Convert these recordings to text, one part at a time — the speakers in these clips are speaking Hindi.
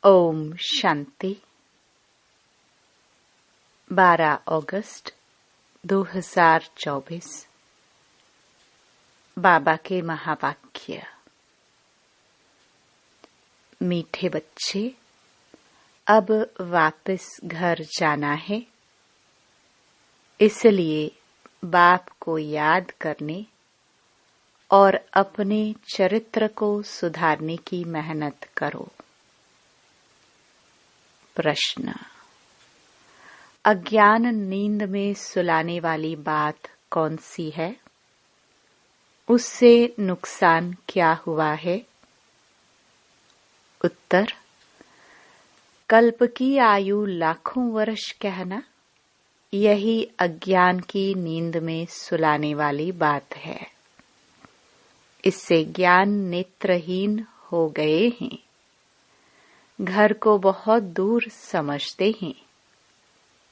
ओम शांति। 12 अगस्त 2024। बाबा के महावाक्य। मीठे बच्चे, अब वापस घर जाना है, इसलिए बाप को याद करने और अपने चरित्र को सुधारने की मेहनत करो। प्रश्न। अज्ञान नींद में सुलाने वाली बात कौन सी है? उससे नुकसान क्या हुआ है? उत्तर। कल्प की आयु लाखों वर्ष कहना, यही अज्ञान की नींद में सुलाने वाली बात है। इससे ज्ञान नेत्रहीन हो गए हैं। घर को बहुत दूर समझते हैं।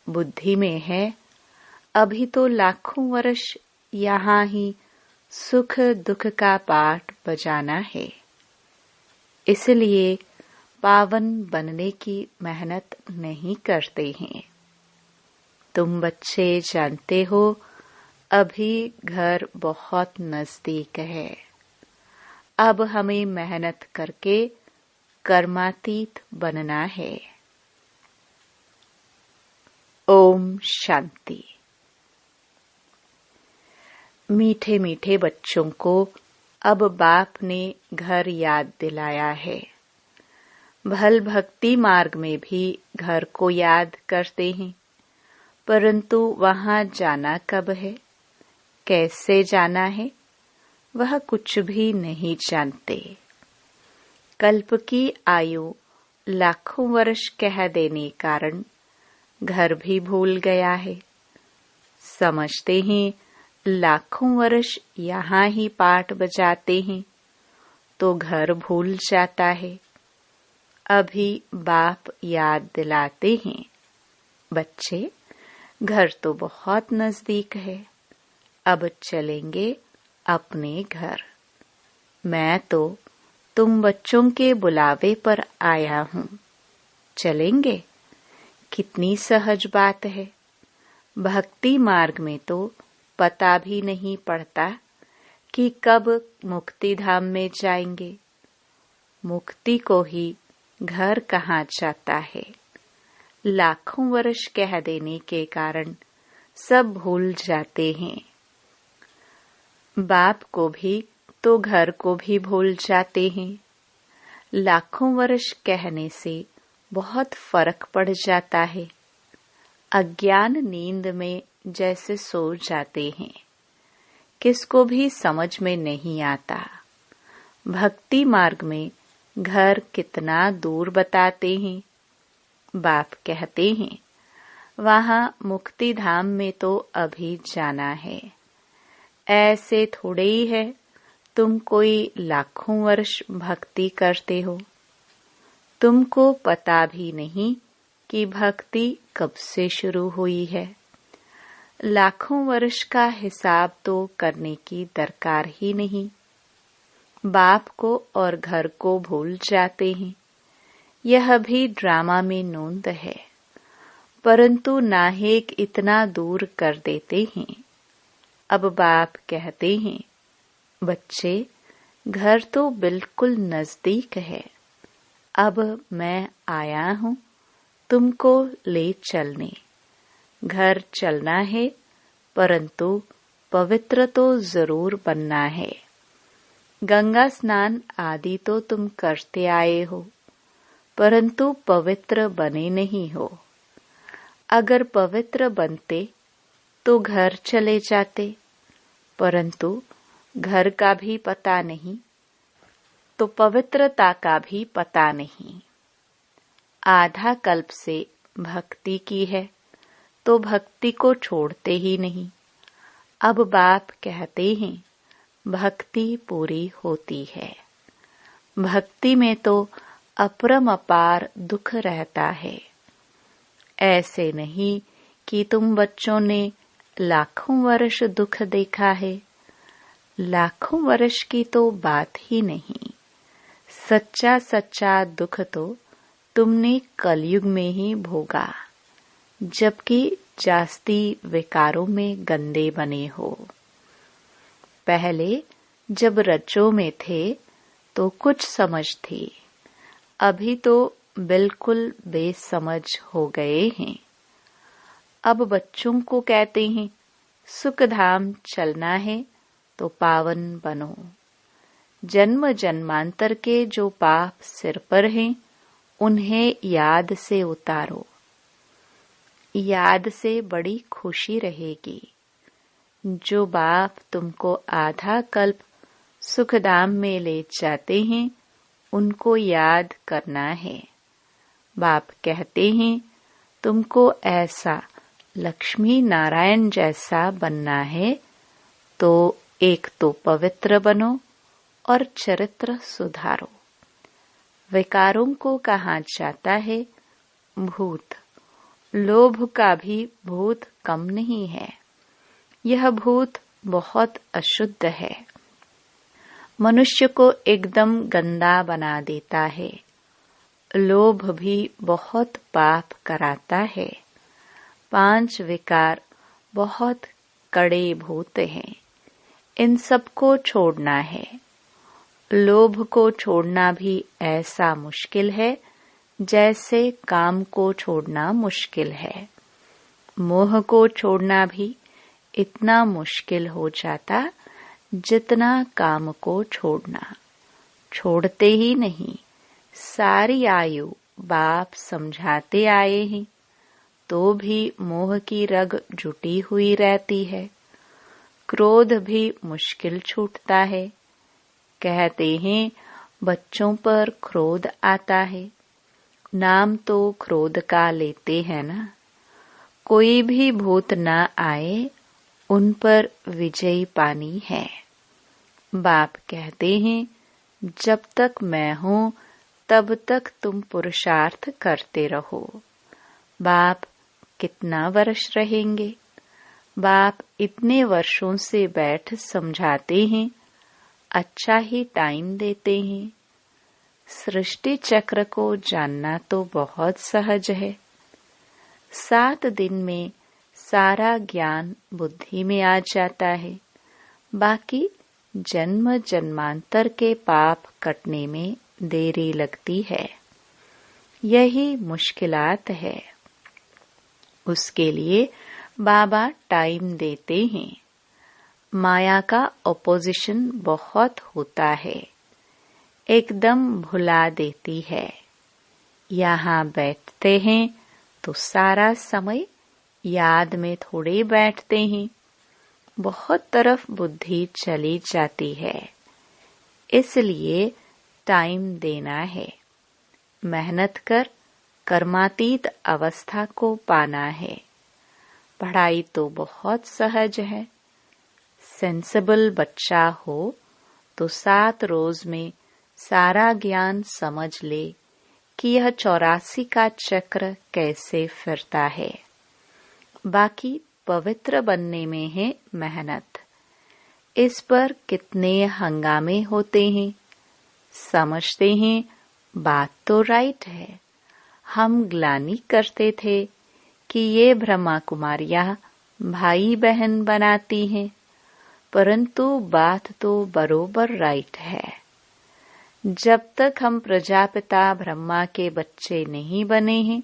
बुद्धि में है अभी तो लाखों वर्ष यहाँ ही सुख दुख का पाठ बजाना है, इसलिए पावन बनने की मेहनत नहीं करते हैं। तुम बच्चे जानते हो अभी घर बहुत नजदीक है। अब हमें मेहनत करके कर्मातीत बनना है। ओम शांति। मीठे मीठे बच्चों को अब बाप ने घर याद दिलाया है। भल भक्ति मार्ग में भी घर को याद करते हैं, परंतु वहां जाना कब है, कैसे जाना है, वह कुछ भी नहीं जानते। कल्प की आयु लाखों वर्ष कह देने कारण घर भी भूल गया है। समझते हैं लाखों वर्ष यहाँ ही पाठ बजाते हैं, तो घर भूल जाता है। अभी बाप याद दिलाते हैं, बच्चे घर तो बहुत नजदीक है, अब चलेंगे अपने घर। मैं तो तुम बच्चों के बुलावे पर आया हूँ, चलेंगे? कितनी सहज बात है। भक्ति मार्ग में तो पता भी नहीं पड़ता कि कब मुक्ति धाम में जाएंगे। मुक्ति को ही घर कहाँ जाता है। लाखों वर्ष कह देने के कारण सब भूल जाते हैं। बाप को भी तो घर को भी भूल जाते हैं। लाखों वर्ष कहने से बहुत फर्क पड़ जाता है। अज्ञान नींद में जैसे सो जाते हैं, किसको भी समझ में नहीं आता। भक्ति मार्ग में घर कितना दूर बताते हैं। बाप कहते हैं वहां मुक्ति धाम में तो अभी जाना है। ऐसे थोड़े ही है तुम कोई लाखों वर्ष भक्ति करते हो। तुमको पता भी नहीं कि भक्ति कब से शुरू हुई है। लाखों वर्ष का हिसाब तो करने की दरकार ही नहीं। बाप को और घर को भूल जाते हैं। यह भी ड्रामा में नोंद है, परंतु नाहेक इतना दूर कर देते हैं। अब बाप कहते हैं, बच्चे घर तो बिल्कुल नजदीक है। अब मैं आया हूँ तुमको ले चलने। घर चलना है, परंतु पवित्र तो जरूर बनना है। गंगा स्नान आदि तो तुम करते आए हो, परंतु पवित्र बने नहीं हो। अगर पवित्र बनते तो घर चले जाते, परंतु घर का भी पता नहीं तो पवित्रता का भी पता नहीं। आधा कल्प से भक्ति की है तो भक्ति को छोड़ते ही नहीं। अब बाप कहते हैं भक्ति पूरी होती है। भक्ति में तो अपरम अपार दुख रहता है। ऐसे नहीं कि तुम बच्चों ने लाखों वर्ष दुख देखा है। लाखों वर्ष की तो बात ही नहीं। सच्चा सच्चा दुख तो तुमने कलयुग में ही भोगा, जबकि जास्ती विकारों में गंदे बने हो। पहले जब रज्जो में थे तो कुछ समझ थी, अभी तो बिल्कुल बेसमझ हो गए हैं। अब बच्चों को कहते हैं सुखधाम चलना है तो पावन बनो। जन्म जन्मांतर के जो पाप सिर पर हैं, उन्हें याद से उतारो। याद से बड़ी खुशी रहेगी। जो बाप तुमको आधा कल्प सुखधाम में ले जाते हैं, उनको याद करना है। बाप कहते हैं तुमको ऐसा लक्ष्मी नारायण जैसा बनना है, तो एक तो पवित्र बनो और चरित्र सुधारो। विकारों को कहा जाता है भूत। लोभ का भी भूत कम नहीं है। यह भूत बहुत अशुद्ध है, मनुष्य को एकदम गंदा बना देता है। लोभ भी बहुत पाप कराता है। 5 विकार बहुत कड़े भूत हैं, इन सबको छोड़ना है। लोभ को छोड़ना भी ऐसा मुश्किल है जैसे काम को छोड़ना मुश्किल है। मोह को छोड़ना भी इतना मुश्किल हो जाता जितना काम को छोड़ना। छोड़ते ही नहीं, सारी आयु बाप समझाते आए हैं, तो भी मोह की रग जुटी हुई रहती है। क्रोध भी मुश्किल छूटता है। कहते हैं बच्चों पर क्रोध आता है। नाम तो क्रोध का लेते हैं ना। कोई भी भूत न आए, उन पर विजयी पानी है। बाप कहते हैं जब तक मैं हूं तब तक तुम पुरुषार्थ करते रहो। बाप कितना वर्ष रहेंगे? बाप इतने वर्षों से बैठ समझाते हैं, अच्छा ही टाइम देते हैं। सृष्टि चक्र को जानना तो बहुत सहज है। 7 दिन में सारा ज्ञान बुद्धि में आ जाता है। बाकी जन्म जन्मांतर के पाप कटने में देरी लगती है। यही मुश्किलात है। उसके लिए बाबा टाइम देते हैं। माया का ऑपोजिशन बहुत होता है, एकदम भुला देती है। यहाँ बैठते हैं तो सारा समय याद में थोड़े बैठते हैं, बहुत तरफ बुद्धि चली जाती है। इसलिए टाइम देना है। मेहनत कर कर्मातीत अवस्था को पाना है। पढ़ाई तो बहुत सहज है। सेंसिबल बच्चा हो तो 7 रोज में सारा ज्ञान समझ ले कि यह 84 का चक्र कैसे फिरता है। बाकी पवित्र बनने में है मेहनत। इस पर कितने हंगामे होते हैं। समझते हैं बात तो राइट है। हम ग्लानि करते थे कि ये ब्रह्मा कुमारियां भाई बहन बनाती हैं, परंतु बात तो बरोबर राइट है। जब तक हम प्रजापिता ब्रह्मा के बच्चे नहीं बने हैं,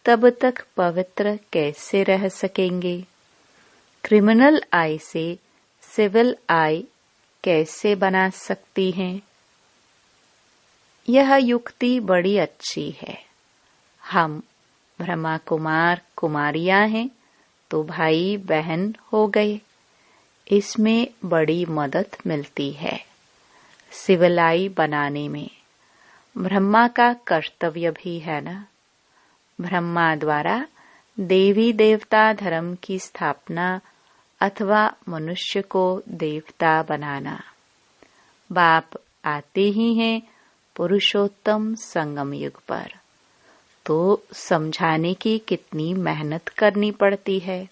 तब तक पवित्र कैसे रह सकेंगे? क्रिमिनल आई से सिविल आई कैसे बना सकती हैं? यह युक्ति बड़ी अच्छी है। हम ब्रह्मा कुमार कुमारियां हैं तो भाई बहन हो गए। इसमें बड़ी मदद मिलती है। सिविलाई बनाने में ब्रह्मा का कर्तव्य भी है ना। ब्रह्मा द्वारा देवी देवता धर्म की स्थापना अथवा मनुष्य को देवता बनाना। बाप आते ही हैं पुरुषोत्तम संगम युग पर, तो समझाने की कितनी मेहनत करनी पड़ती है।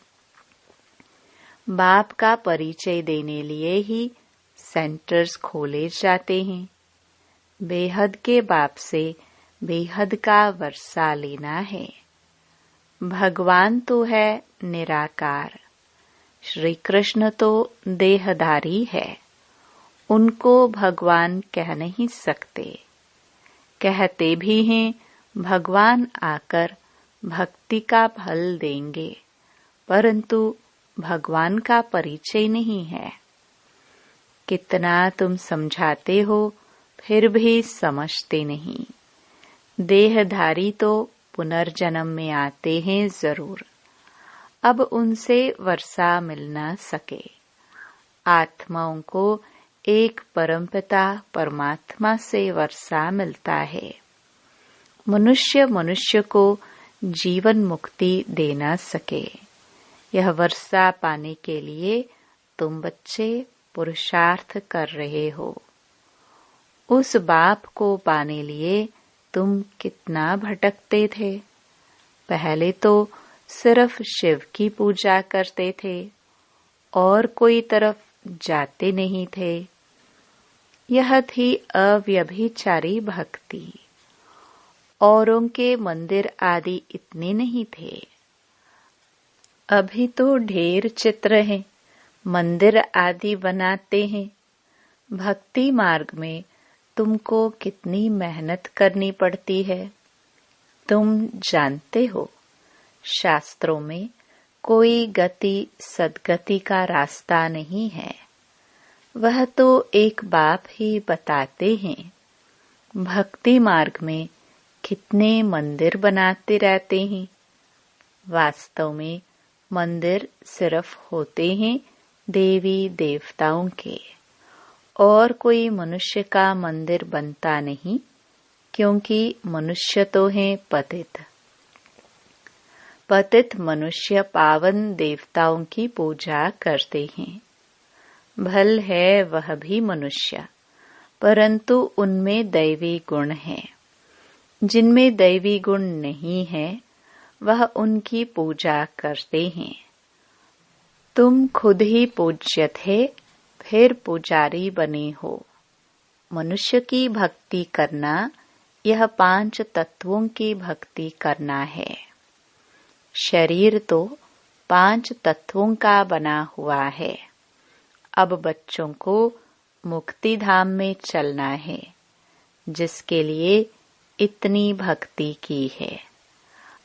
बाप का परिचय देने लिए ही सेंटर्स खोले जाते हैं। बेहद के बाप से बेहद का वर्षा लेना है। भगवान तो है निराकार, श्री कृष्ण तो देहधारी है। उनको भगवान कह नहीं सकते। कहते भी हैं भगवान आकर भक्ति का फल देंगे, परंतु भगवान का परिचय नहीं है। कितना तुम समझाते हो फिर भी समझते नहीं। देहधारी तो पुनर्जन्म में आते हैं जरूर, अब उनसे वर्षा मिल न सके। आत्माओं को एक परमपिता परमात्मा से वर्षा मिलता है। मनुष्य को जीवन मुक्ति दे न सके। यह वर्षा पाने के लिए तुम बच्चे पुरुषार्थ कर रहे हो। उस बाप को पाने लिए तुम कितना भटकते थे। पहले तो सिर्फ शिव की पूजा करते थे और कोई तरफ जाते नहीं थे। यह थी अव्यभिचारी भक्ति। औरों के मंदिर आदि इतने नहीं थे। अभी तो ढेर चित्र हैं, मंदिर आदि बनाते हैं। भक्ति मार्ग में तुमको कितनी मेहनत करनी पड़ती है, तुम जानते हो। शास्त्रों में कोई गति सद्गति का रास्ता नहीं है, वह तो एक बाप ही बताते हैं। भक्ति मार्ग में कितने मंदिर बनाते रहते हैं। वास्तव में मंदिर सिर्फ होते हैं देवी देवताओं के, और कोई मनुष्य का मंदिर बनता नहीं, क्योंकि मनुष्य तो हैं पतित। पतित मनुष्य पावन देवताओं की पूजा करते हैं। भल है वह भी मनुष्य, परंतु उनमें दैवी गुण है। जिनमें दैवी गुण नहीं है वह उनकी पूजा करते हैं। तुम खुद ही पूज्य थे, फिर पुजारी बने हो। मनुष्य की भक्ति करना यह 5 तत्वों की भक्ति करना है। शरीर तो 5 तत्वों का बना हुआ है। अब बच्चों को मुक्ति धाम में चलना है, जिसके लिए इतनी भक्ति की है।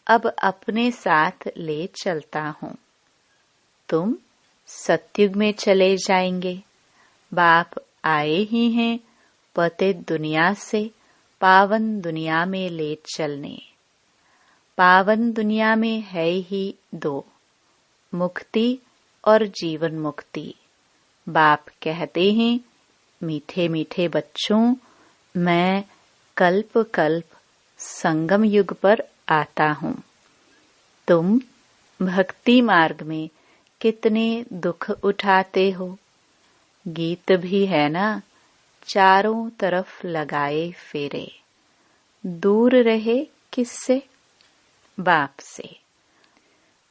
अब अपने साथ ले चलता हूँ। तुम सतयुग में चले जाएंगे। बाप आए ही हैं पतित दुनिया से पावन दुनिया में ले चलने। पावन दुनिया में है ही 2, मुक्ति और जीवन मुक्ति। बाप कहते हैं, मीठे मीठे बच्चों, मैं कल्प कल्प संगम युग पर आता हूँ। तुम भक्ति मार्ग में कितने दुख उठाते हो। गीत भी है ना, चारों तरफ लगाए फेरे। दूर रहे किससे? बाप से।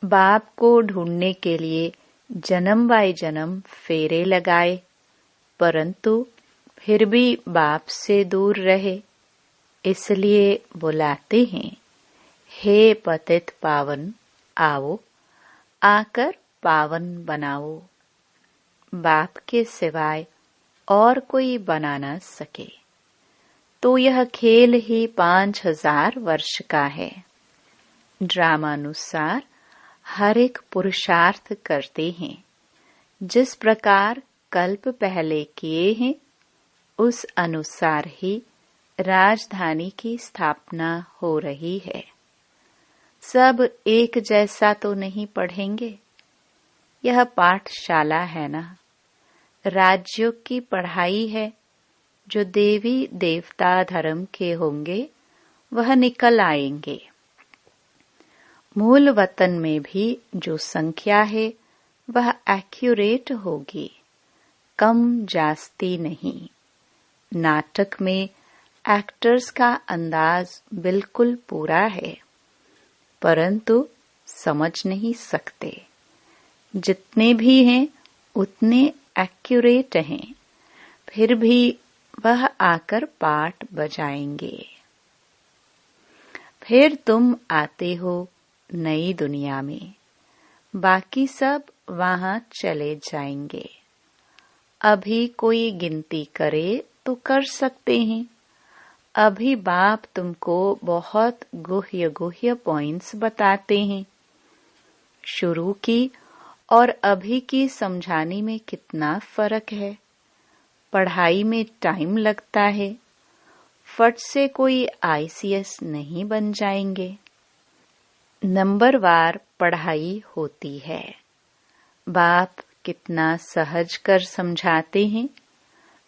बाप को ढूंढने के लिए जन्म बाय जन्म फेरे लगाए, परंतु फिर भी बाप से दूर रहे। इसलिए बुलाते हैं, हे पतित पावन आओ, आकर पावन बनाओ। बाप के सिवाय और कोई बना न सके। तो यह खेल ही 5000 वर्ष का है। ड्रामानुसार हर एक पुरुषार्थ करते हैं। जिस प्रकार कल्प पहले किए हैं, उस अनुसार ही राजधानी की स्थापना हो रही है। सब एक जैसा तो नहीं पढ़ेंगे। यह पाठशाला है ना, राज्यों की पढ़ाई है। जो देवी देवता धर्म के होंगे वह निकल आएंगे। मूल वतन में भी जो संख्या है वह एक्यूरेट होगी, कम जास्ती नहीं। नाटक में एक्टर्स का अंदाज बिल्कुल पूरा है, परंतु समझ नहीं सकते। जितने भी हैं उतने एक्यूरेट हैं, फिर भी वह आकर पाठ बजाएंगे। फिर तुम आते हो नई दुनिया में, बाकी सब वहां चले जाएंगे। अभी कोई गिनती करे तो कर सकते हैं। अभी बाप तुमको बहुत गुह्य गुह्य पॉइंट्स बताते हैं। शुरू की और अभी की समझाने में कितना फर्क है। पढ़ाई में टाइम लगता है। फट से कोई आईसीएस नहीं बन जाएंगे। नंबरवार पढ़ाई होती है। बाप कितना सहज कर समझाते हैं,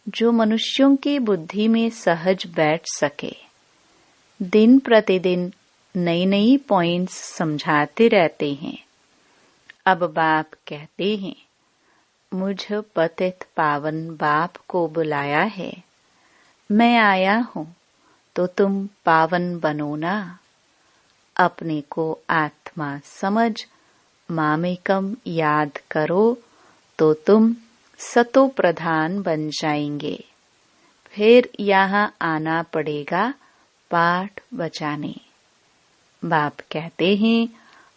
जो मनुष्यों की बुद्धि में सहज बैठ सके। दिन प्रतिदिन नई नई पॉइंट्स समझाते रहते हैं। अब बाप कहते हैं, मुझ पतित पावन बाप को बुलाया है। मैं आया हूँ तो तुम पावन बनो ना। अपने को आत्मा समझ मामेकम याद करो तो तुम सतो प्रधान बन जाएंगे। फिर यहाँ आना पड़ेगा पाठ बजाने। बाप कहते हैं,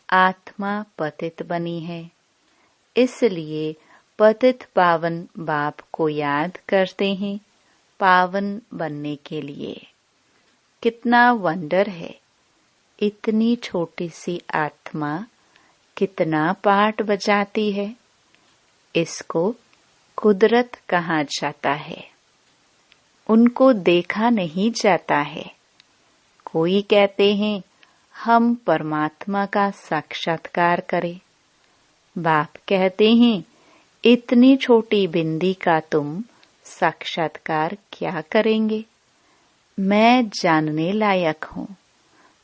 आत्मा पतित बनी है, इसलिए पतित पावन बाप को याद करते हैं पावन बनने के लिए। कितना वंडर है, इतनी छोटी सी आत्मा कितना पाठ बजाती है। इसको कुदरत कहा जाता है। उनको देखा नहीं जाता है। कोई कहते हैं हम परमात्मा का साक्षात्कार करें। बाप कहते हैं, इतनी छोटी बिंदी का तुम साक्षात्कार क्या करेंगे। मैं जानने लायक हूँ,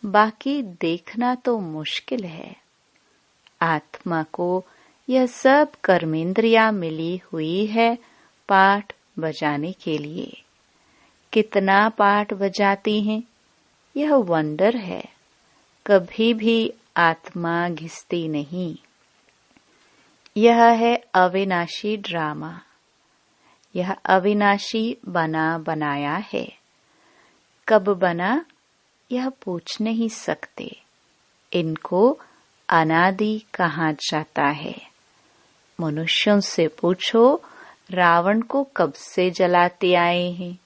बाकी देखना तो मुश्किल है। आत्मा को यह सब कर्मेंद्रियां मिली हुई है पाठ बजाने के लिए। कितना पाठ बजाती हैं, यह वंडर है। कभी भी आत्मा घिसती नहीं। यह है अविनाशी ड्रामा। यह अविनाशी बना बनाया है। कब बना यह पूछ नहीं सकते। इनको अनादि कहा जाता है। मनुष्यों से पूछो, रावण को कब से जलाते आए हैं,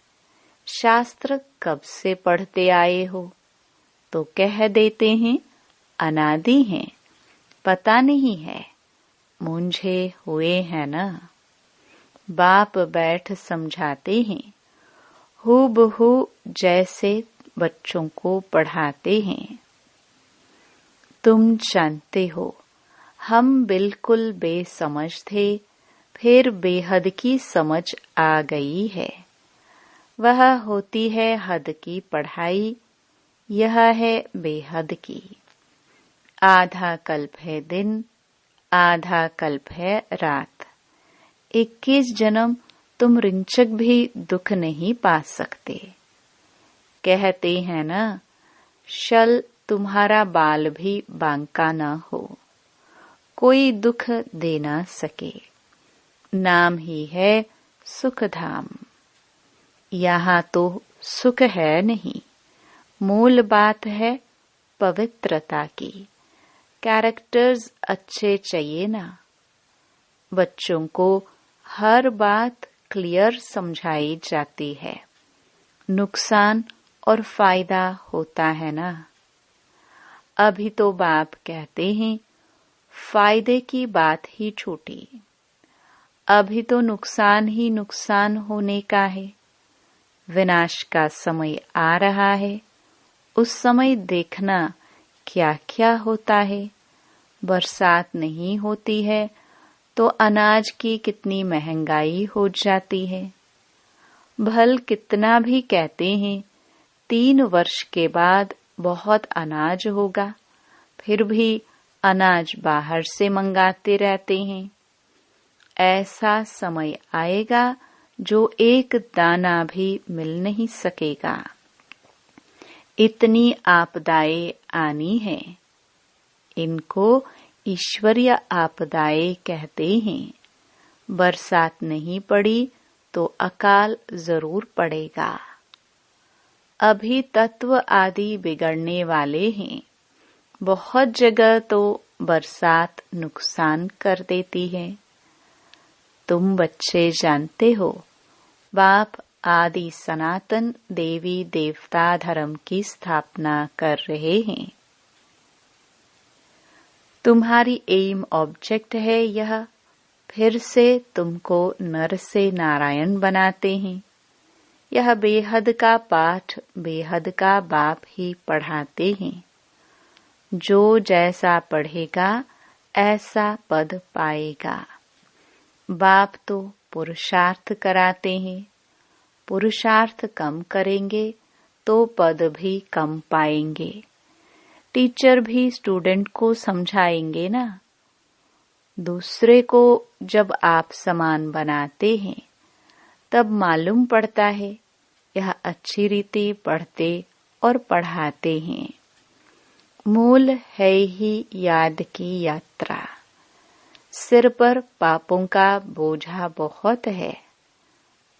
शास्त्र कब से पढ़ते आए हो, तो कह देते हैं अनादि हैं, पता नहीं है, मूंझे हुए हैं ना। बाप बैठ समझाते हैं, हूबहू जैसे बच्चों को पढ़ाते हैं। तुम जानते हो, हम बिल्कुल बेसमझ थे, फिर बेहद की समझ आ गई है। वह होती है हद की पढ़ाई, यह है बेहद की। आधा कल्प है दिन, आधा कल्प है रात। 21 जन्म तुम रिंचक भी दुख नहीं पा सकते। कहते हैं ना, शल तुम्हारा बाल भी बांका न हो, कोई दुख दे ना सके। नाम ही है सुख धाम। यहाँ तो सुख है नहीं, मूल बात है पवित्रता की। कैरेक्टर्स अच्छे चाहिए ना। बच्चों को हर बात क्लियर समझाई जाती है। नुकसान और फायदा होता है ना। अभी तो बाप कहते हैं फायदे की बात ही छूटी। अभी तो नुकसान ही नुकसान होने का है। विनाश का समय आ रहा है। उस समय देखना क्या क्या होता है। बरसात नहीं होती है तो अनाज की कितनी महंगाई हो जाती है। भल कितना भी कहते हैं 3 वर्ष के बाद बहुत अनाज होगा, फिर भी अनाज बाहर से मंगाते रहते हैं। ऐसा समय आएगा जो एक दाना भी मिल नहीं सकेगा। इतनी आपदाएं आनी है। इनको ईश्वरीय आपदाएं कहते हैं। बरसात नहीं पड़ी तो अकाल जरूर पड़ेगा। अभी तत्व आदि बिगड़ने वाले हैं। बहुत जगह तो बरसात नुकसान कर देती है। तुम बच्चे जानते हो, बाप आदि सनातन देवी देवता धर्म की स्थापना कर रहे हैं। तुम्हारी एम ऑब्जेक्ट है यह। फिर से तुमको नर से नारायण बनाते हैं। यह बेहद का पाठ बेहद का बाप ही पढ़ाते हैं। जो जैसा पढ़ेगा ऐसा पद पाएगा। बाप तो पुरुषार्थ कराते हैं। पुरुषार्थ कम करेंगे तो पद भी कम पाएंगे। टीचर भी स्टूडेंट को समझाएंगे ना। दूसरे को जब आप समान बनाते हैं तब मालूम पड़ता है यह अच्छी रीति पढ़ते और पढ़ाते हैं। मूल है ही याद की यात्रा। सिर पर पापों का बोझा बहुत है।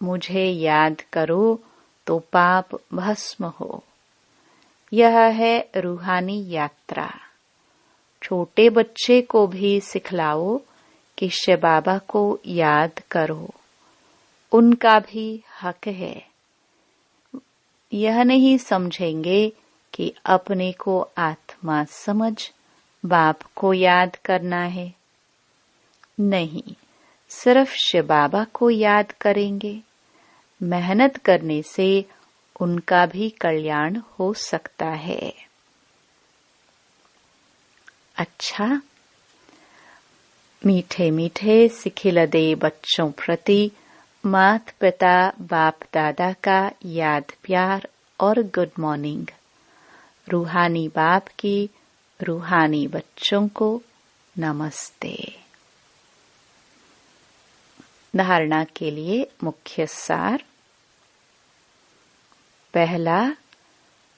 मुझे याद करो तो पाप भस्म हो। यह है रूहानी यात्रा। छोटे बच्चे को भी सिखलाओ कि शिव बाबा को याद करो। उनका भी हक है। यह नहीं समझेंगे कि अपने को आत्मा समझ बाप को याद करना है। नहीं, सिर्फ शिव बाबा को याद करेंगे। मेहनत करने से उनका भी कल्याण हो सकता है। अच्छा, मीठे मीठे सिखिलदे बच्चों प्रति माता पिता बाप दादा का याद प्यार और गुड मॉर्निंग। रूहानी बाप की रूहानी बच्चों को नमस्ते। धारणा के लिए मुख्य सार। पहला,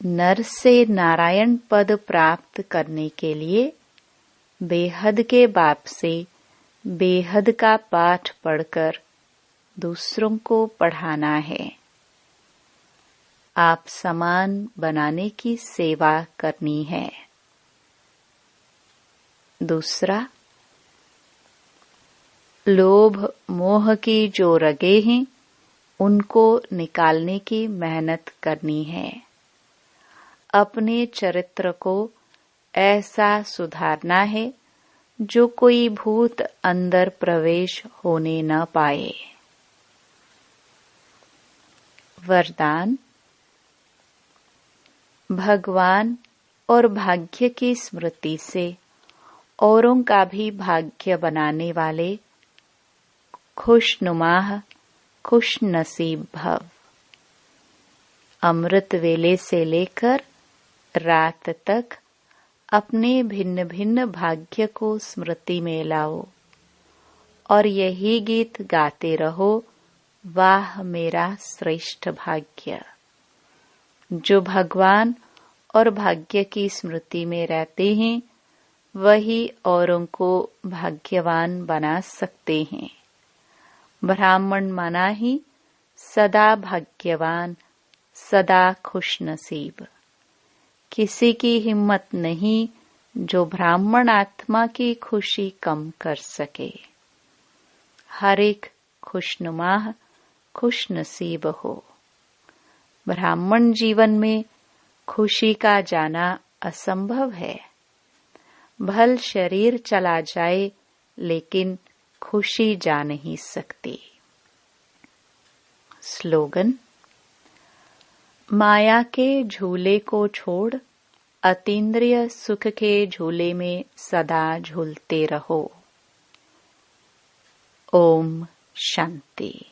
नर से नारायण पद प्राप्त करने के लिए बेहद के बाप से बेहद का पाठ पढ़कर दूसरों को पढ़ाना है। आप समान बनाने की सेवा करनी है। दूसरा, लोभ मोह की जो रगे हैं उनको निकालने की मेहनत करनी है। अपने चरित्र को ऐसा सुधारना है जो कोई भूत अंदर प्रवेश होने न पाए। वरदान। भगवान और भाग्य की स्मृति से औरों का भी भाग्य बनाने वाले खुशनुमाह खुश नसीब भव। अमृत वेले से लेकर रात तक अपने भिन्न भिन्न भाग्य को स्मृति में लाओ और यही गीत गाते रहो, वाह मेरा श्रेष्ठ भाग्य। जो भगवान और भाग्य की स्मृति में रहते हैं वही औरों को भाग्यवान बना सकते हैं। ब्राह्मण माना ही सदा भाग्यवान, सदा खुश नसीब। किसी की हिम्मत नहीं जो ब्राह्मण आत्मा की खुशी कम कर सके। हर एक खुशनुमाह खुश नसीब हो। ब्राह्मण जीवन में खुशी का जाना असंभव है। भल शरीर चला जाए लेकिन खुशी जा नहीं सकती। स्लोगन। माया के झूले को छोड़ अतीन्द्रिय सुख के झूले में सदा झूलते रहो। ओम शांति।